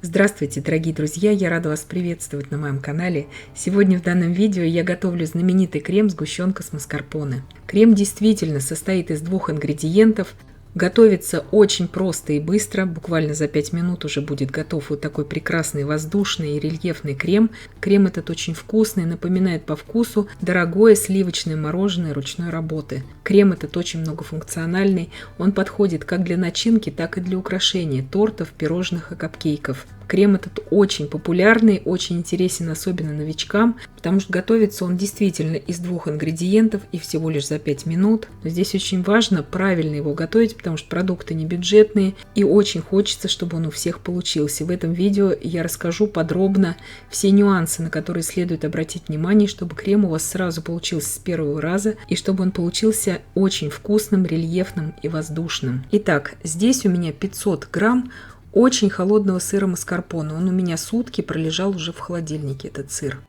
Здравствуйте, дорогие друзья! Я рада вас приветствовать на моем канале. Сегодня в данном видео я готовлю знаменитый крем сгущенка с маскарпоне. Крем действительно состоит из двух ингредиентов. Готовится очень просто и быстро, буквально за 5 минут уже будет готов вот такой прекрасный воздушный и рельефный крем. Крем этот очень вкусный, напоминает по вкусу дорогое сливочное мороженое ручной работы. Крем этот очень многофункциональный, он подходит как для начинки, так и для украшения тортов, пирожных и капкейков. Крем этот очень популярный, очень интересен особенно новичкам, потому что готовится он действительно из двух ингредиентов и всего лишь за 5 минут. Но здесь очень важно правильно его готовить, потому что продукты не бюджетные и очень хочется, чтобы он у всех получился. В этом видео я расскажу подробно все нюансы, на которые следует обратить внимание, чтобы крем у вас сразу получился с первого раза и чтобы он получился очень вкусным, рельефным и воздушным. Итак, здесь у меня 500 грамм очень холодного сыра маскарпоне. Он у меня сутки пролежал уже в холодильнике, этот сыр.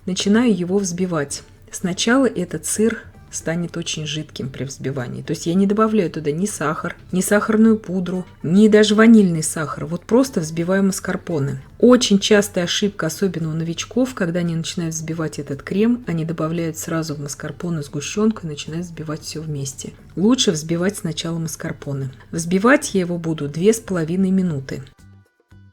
Начинаю его взбивать. Сначала этот сыр станет очень жидким при взбивании. То есть я не добавляю туда ни сахар, ни сахарную пудру, ни даже ванильный сахар. Вот просто взбиваю маскарпоне. Очень частая ошибка, особенно у новичков, когда они начинают взбивать этот крем, они добавляют сразу в маскарпоне сгущенку и начинают взбивать все вместе. Лучше взбивать сначала маскарпоне. Взбивать я его буду 2,5 минуты.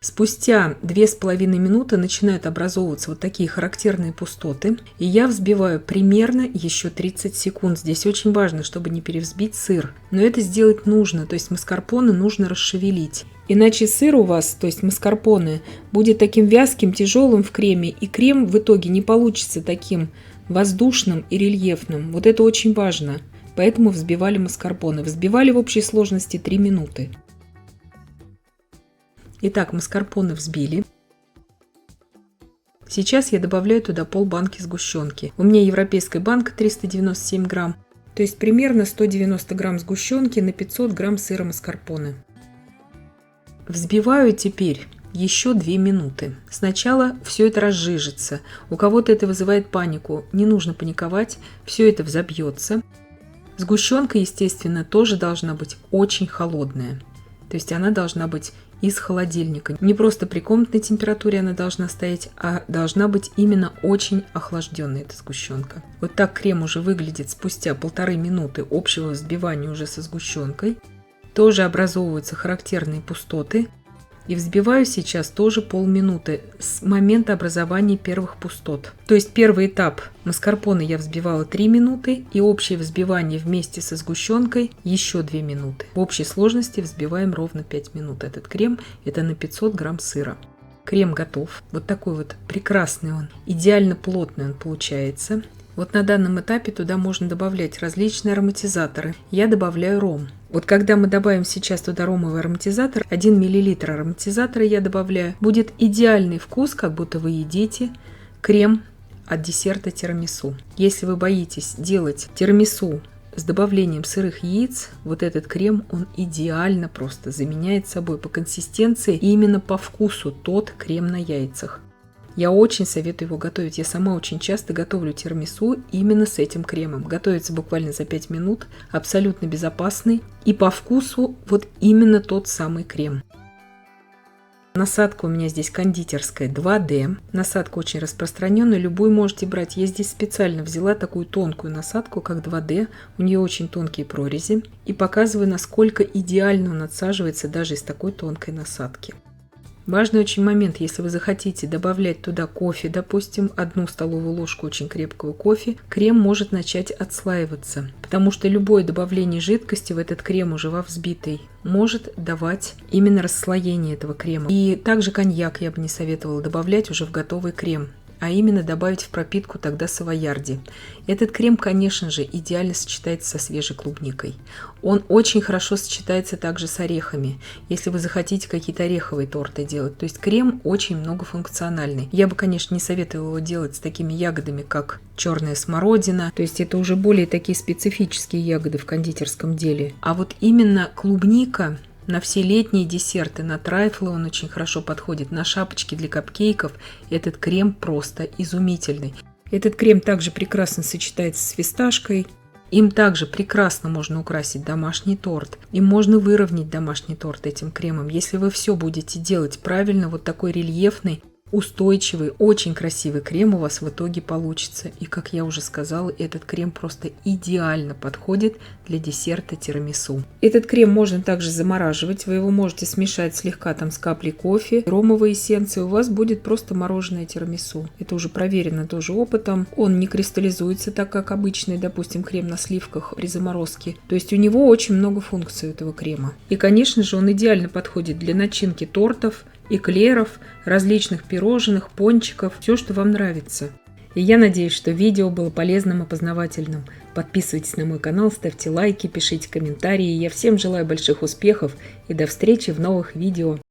Спустя 2,5 минуты начинают образовываться вот такие характерные пустоты, и я взбиваю примерно еще 30 секунд. Здесь очень важно, чтобы не перевзбить сыр, но это сделать нужно, то есть маскарпоне нужно расшевелить. Иначе сыр у вас, то есть маскарпоне, будет таким вязким, тяжелым в креме, и крем в итоге не получится таким воздушным и рельефным. Вот это очень важно, поэтому взбивали маскарпоне. Взбивали в общей сложности 3 минуты. Итак, маскарпоне взбили. Сейчас я добавляю туда полбанки сгущенки. У меня европейская банка 397 грамм, то есть примерно 190 грамм сгущенки на 500 грамм сыра маскарпоне. Взбиваю теперь еще 2 минуты. Сначала все это разжижится. У кого-то это вызывает панику. Не нужно паниковать, все это взобьется. Сгущенка, естественно, тоже должна быть очень холодная. То есть она должна быть из холодильника. Не просто при комнатной температуре она должна стоять, а должна быть именно очень охлажденная эта сгущенка. Вот так крем уже выглядит спустя 1,5 минуты общего взбивания уже со сгущенкой. Тоже образовываются характерные пустоты. И взбиваю сейчас тоже полминуты с момента образования первых пустот. То есть первый этап маскарпоне я взбивала 3 минуты и общее взбивание вместе со сгущенкой еще 2 минуты. В общей сложности взбиваем ровно 5 минут. Этот крем это на 500 грамм сыра. Крем готов. Вот такой вот прекрасный он. Идеально плотный он получается. Вот на данном этапе туда можно добавлять различные ароматизаторы. Я добавляю ром. Вот когда мы добавим сейчас туда ромовый ароматизатор, 1 мл ароматизатора я добавляю, будет идеальный вкус, как будто вы едите крем от десерта тирамису. Если вы боитесь делать тирамису с добавлением сырых яиц, вот этот крем, он идеально просто заменяет собой по консистенции и именно по вкусу тот крем на яйцах. Я очень советую его готовить. Я сама очень часто готовлю тирамису именно с этим кремом. Готовится буквально за 5 минут, абсолютно безопасный и по вкусу вот именно тот самый крем. Насадка у меня здесь кондитерская 2D. Насадка очень распространенная, любую можете брать. Я здесь специально взяла такую тонкую насадку, как 2D. У нее очень тонкие прорези. И показываю, насколько идеально он отсаживается даже из такой тонкой насадки. Важный очень момент, если вы захотите добавлять туда кофе, допустим, 1 столовую ложку очень крепкого кофе, крем может начать отслаиваться, потому что любое добавление жидкости в этот крем уже во взбитый может давать именно расслоение этого крема. И также коньяк я бы не советовала добавлять уже в готовый крем, а именно добавить в пропитку тогда савоярди. Этот крем, конечно же, идеально сочетается со свежей клубникой. Он очень хорошо сочетается также с орехами, если вы захотите какие-то ореховые торты делать. То есть крем очень многофункциональный. Я бы, конечно, не советовала его делать с такими ягодами, как черная смородина. То есть это уже более такие специфические ягоды в кондитерском деле. А вот именно клубника на все летние десерты, на трайфлы он очень хорошо подходит, на шапочки для капкейков этот крем просто изумительный. Этот крем также прекрасно сочетается с фисташкой, Им также прекрасно можно украсить домашний торт. Им можно выровнять домашний торт этим кремом. Если вы все будете делать правильно, вот такой рельефный, устойчивый, очень красивый крем у вас в итоге получится. И, как я уже сказала, этот крем просто идеально подходит для десерта тирамису. Этот крем можно также замораживать. Вы его можете смешать слегка там с каплей кофе, ромовой эссенции. У вас будет просто мороженое тирамису. Это уже проверено тоже опытом. Он не кристаллизуется так, как обычный, допустим, крем на сливках при заморозке. То есть у него очень много функций у этого крема. И, конечно же, он идеально подходит для начинки тортов, эклеров, различных пирожных, пончиков, все, что вам нравится. И я надеюсь, что видео было полезным и познавательным. Подписывайтесь на мой канал, ставьте лайки, пишите комментарии. Я всем желаю больших успехов и до встречи в новых видео.